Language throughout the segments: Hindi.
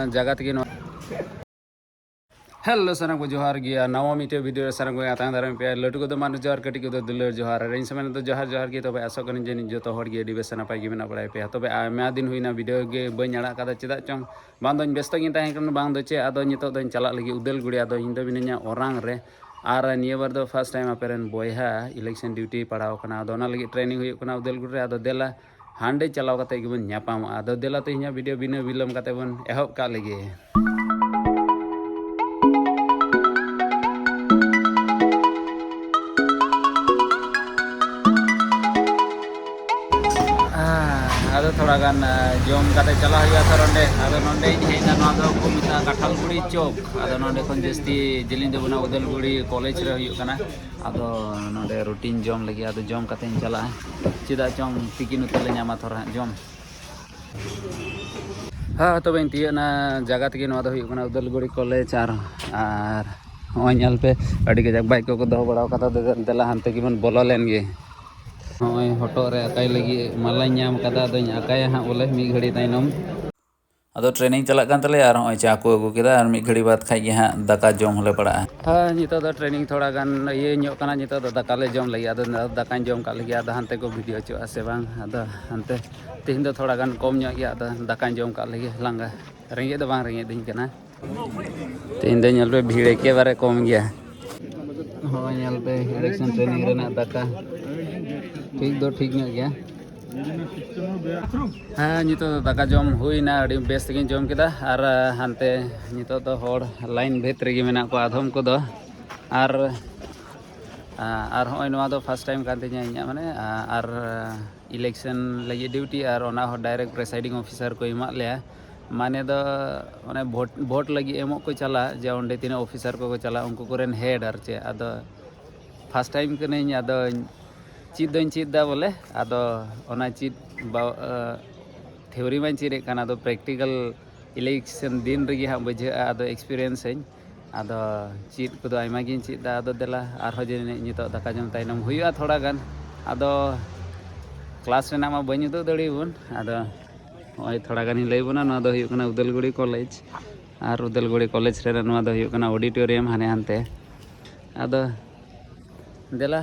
जगह तक हेलो सर को जोहार गया नवा मिटे वीडियो सर को आता दाराम पे लटू को मानु जोहार कटी को दुलर जोहार इन समय तो जोहार जोहार के तब आशा करें जे जो हर गे अभी बेस नपाय गे मेना बड़ा पे तब आयमा दिन हुईना वीडियो गे बन आड़ा का चेदा चंग बांग व्यस्त गिन तहन बांग चे आदो नितो दों चला लगी उदलगुड़ी आदो इन दो बिना ओरांग रे और निया बार दो फर्स्ट टाइम आपेरन बॉयहा इलेक्शन ड्यूटी पड़ाव कना आदो ना लगी ट्रेनिंग हुई कना उदलगुड़ी आदो देला हांडे चलाव कते गेबन न्यापाम आदो देला तो इኛ वीडियो बिना विलम कते बन एहब का लगी आदो थोड़ा गान जम काते चला हुआ था रोंडे आदो नोंडे हेना नो दो को मिता काठालगुड़ी चौक आदो नोंडे खन जस्ती जिलिन दो बना उदलगुड़ी कॉलेज रे हुई कना आदो नोंडे रूटीन जम लगी आदो जम काते चला चिदा चंग तिकिन उतले न्यामा थोड़ा जम हाँ तो बेन तियना जगह तक नो दो हुई कना उदलगुड़ी कॉलेज आर होय ᱧᱮᱞ पे अड़ी गजक बाइक को दो बड़ा कता देला हानते गिबन बोलो लेन गे होय हटो रे अकाय लगी माला नाम कदा दोኝ अकाय हां बोले मी घड़ी ताइनम आदो ट्रेनिंग चला कान तले आर होय चा को अगु केदा आर मी घड़ी बाद खाइ गे हां दाका जम होले पड़ा हां नितो दो ट्रेनिंग थोड़ा गान ये ᱧᱚᱜ kana नितो दो दाका ले जम लगी आदो दाका जम का लगी आदो हानते को वीडियो चो आसे बांग आदो हानते तीन दो थोड़ा गान कम ᱧᱚᱜ गया आदो दाका जम का लगी लांगा रेंगे दो बांग रेंगे दिन kana तीन दो ᱧᱮᱞ पे भीड़ के बारे कम गया होय ᱧᱮᱞ पे इलेक्शन ट्रेनिंग रेना दाका ठीक दो ठीक ᱧᱚᱜ गया हाँ नितो दाका जम हुईना अड़ी बेस तगिन जम केदा आर हानते नितो दो होड़ लाइन भेत रेगे मेना को आधम को दो आर होय नवा दो फर्स्ट टाइम कान तिया इኛ माने आर इलेक्शन लगी ड्यूटी आर ओना हो डायरेक्ट प्रेसाइडिंग ऑफिसर को एमा ले माने दो माने वोट लगी एमो को चला जे ओंडे तीना ऑफिसर को चला उनको कोरेन हेड आर चे आदो फर्स्ट टाइम कने आदो चीज दों चीज दा बोले आदो ओना चीज थ्योरी में चीज काना दो प्रैक्टिकल इलेक्शन दिन रगी हां बुझे आदो एक्सपीरियंस हन आदो चीज को दो आयमा गिन चीज दा आदो देला आर हो जे नितो दाका जम ताइनम हुआ थोड़ा गान आदो क्लास रेना मा बनि दो दड़ीबुन आदो ओय थोड़ा गानी लई बुना ना दो हुई कना उदलगुड़ी कॉलेज आर उदलगुड़ी कॉलेज रे ना दो हुई कना ऑडिटोरियम हाने हानते आदो देला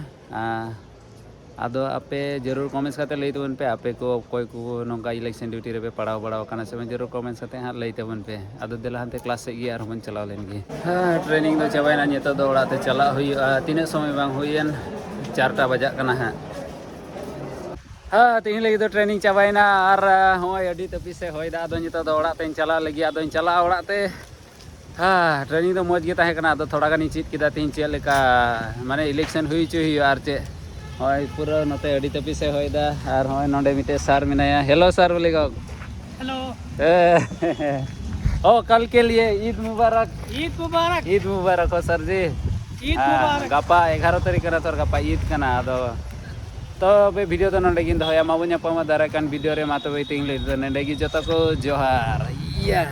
आदो आपे जरूर कमेंट्स करते लई तबन पे आपे को कोई को नोंका इलेक्शन ड्यूटी रे पे पड़ाव बड़ाव काना से जरूर कमेंट्स करते हां लई तबन पे आदो देला हनते क्लास से गिया हरमन चलाव लेन गे हां ट्रेनिंग दो चाबायना नितो दो ओड़ा ते चला हुई तीने समय बांग हुईन 4टा बजा कना हां हाँ तीन लगी तो ट्रेनिंग चाबायना आर होय अडी तपी से होय दा आदो नितो दो ओड़ा तेन चला लगी आदो चला ओड़ा ते हाँ ट्रेनिंग तो मौज गे ताहे कना आदो थोड़ा गानी चीज किदा तीन चे लेका माने इलेक्शन हुई चो हुई आर चे होय पूरा नते अडी तपी से होय दा आर होय नोंडे मिटे सर मिनाया हेलो सर बोले गो हेलो ओ कल के लिए ईद मुबारक हो सर जी ईद मुबारक गपा 11 तारीख कना तोर गपा ईद कना आदो तो बे वीडियो तो नोंडे गिन दहया माबो ᱧᱟᱯᱟᱢᱟ दारा कान वीडियो रे मा तो बे तिंग ले नोंडे gi जतो को जोहार या